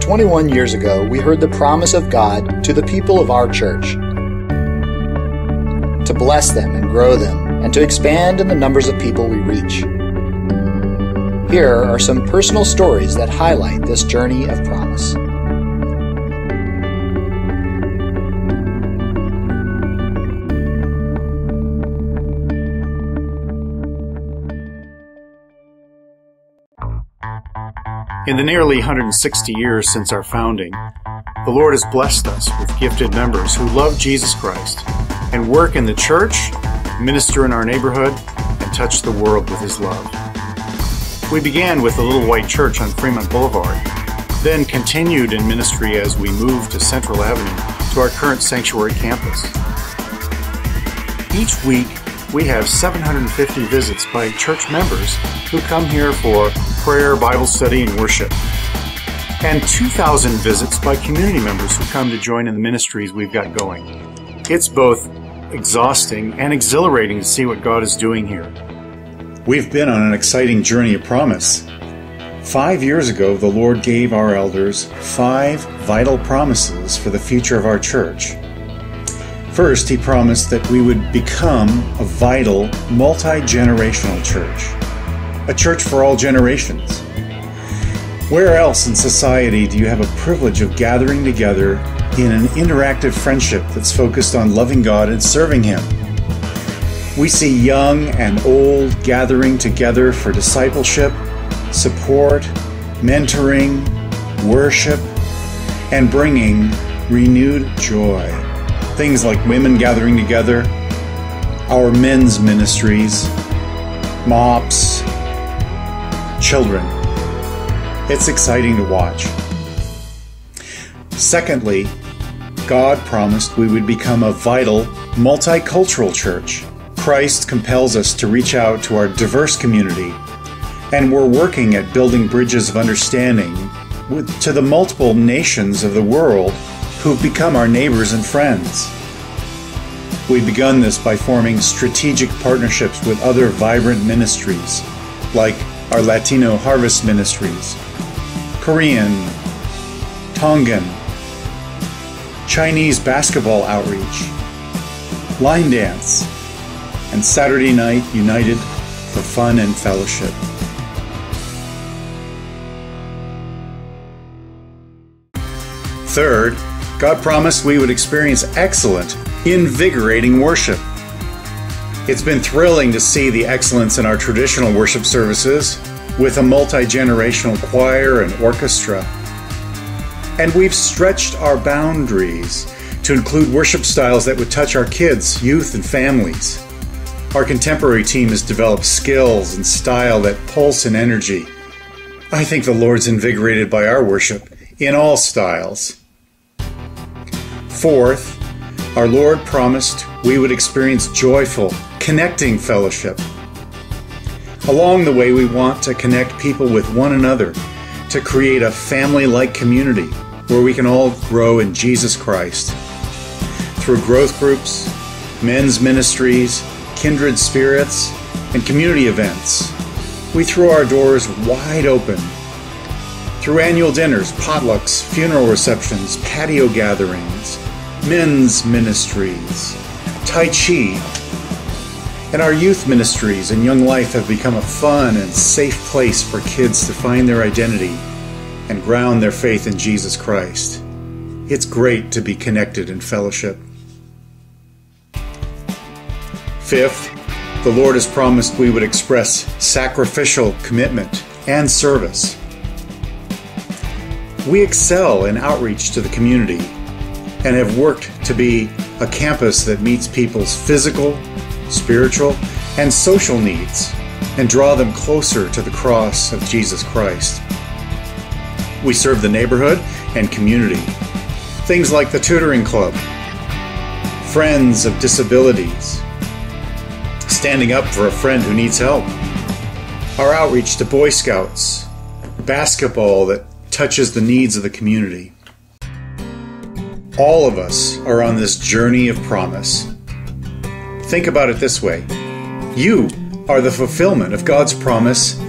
21 years ago, we heard the promise of God to the people of our church to bless them and grow them, and to expand in the numbers of people we reach. Here are some personal stories that highlight this journey of promise. In the nearly 160 years since our founding, the Lord has blessed us with gifted members who love Jesus Christ and work in the church, minister in our neighborhood, and touch the world with His love. We began with a little white church on Fremont Boulevard, then continued in ministry as we moved to Central Avenue to our current sanctuary campus. Each week, we have 750 visits by church members who come here for prayer, Bible study, and worship, and 2,000 visits by community members who come to join in the ministries we've got going. It's both exhausting and exhilarating to see what God is doing here. We've been on an exciting journey of promise. 5 years ago, the Lord gave our elders 5 vital promises for the future of our church. First, He promised that we would become a vital, multi-generational church. A church for all generations. Where else in society do you have a privilege of gathering together in an interactive friendship that's focused on loving God and serving Him? We see young and old gathering together for discipleship, support, mentoring, worship, and bringing renewed joy. Things like women gathering together, our men's ministries, MOPS, children. It's exciting to watch. Secondly, God promised we would become a vital, multicultural church. Christ compels us to reach out to our diverse community, and we're working at building bridges of understanding to the multiple nations of the world who've become our neighbors and friends. We've begun this by forming strategic partnerships with other vibrant ministries, like our Latino Harvest Ministries, Korean, Tongan, Chinese basketball outreach, line dance, and Saturday Night United for fun and fellowship. Third, God promised we would experience excellent, invigorating worship. It's been thrilling to see the excellence in our traditional worship services with a multi-generational choir and orchestra. And we've stretched our boundaries to include worship styles that would touch our kids, youth, and families. Our contemporary team has developed skills and style that pulse and energy. I think the Lord's invigorated by our worship in all styles. Fourth, our Lord promised we would experience joyful, connecting fellowship. Along the way, we want to connect people with one another to create a family-like community where we can all grow in Jesus Christ. Through growth groups, men's ministries, kindred spirits, and community events, we throw our doors wide open. Through annual dinners, potlucks, funeral receptions, patio gatherings, men's ministries, Tai Chi, and our youth ministries and Young Life have become a fun and safe place for kids to find their identity and ground their faith in Jesus Christ. It's great to be connected in fellowship. Fifth, the Lord has promised we would express sacrificial commitment and service. We excel in outreach to the community and have worked to be a campus that meets people's physical, spiritual, and social needs and draw them closer to the cross of Jesus Christ. We serve the neighborhood and community. Things like the Tutoring Club, Friends of Disabilities, standing up for a friend who needs help, our outreach to Boy Scouts, basketball that touches the needs of the community. All of us are on this journey of promise. Think about it this way. You are the fulfillment of God's promise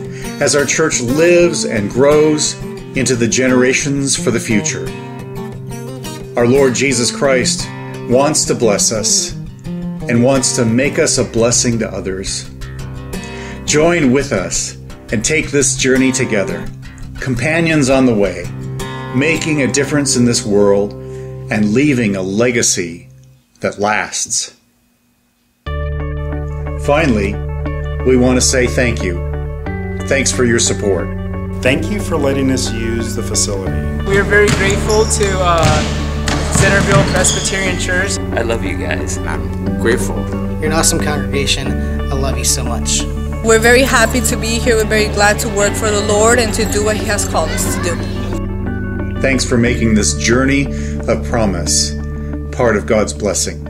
as our church lives and grows into the generations for the future. Our Lord Jesus Christ wants to bless us and wants to make us a blessing to others. Join with us and take this journey together, companions on the way, making a difference in this world and leaving a legacy that lasts. Finally, we want to say thank you. Thanks for your support. Thank you for letting us use the facility. We are very grateful to Centerville Presbyterian Church. I love you guys. I'm grateful. You're an awesome congregation. I love you so much. We're very happy to be here. We're very glad to work for the Lord and to do what He has called us to do. Thanks for making this journey of promise part of God's blessing.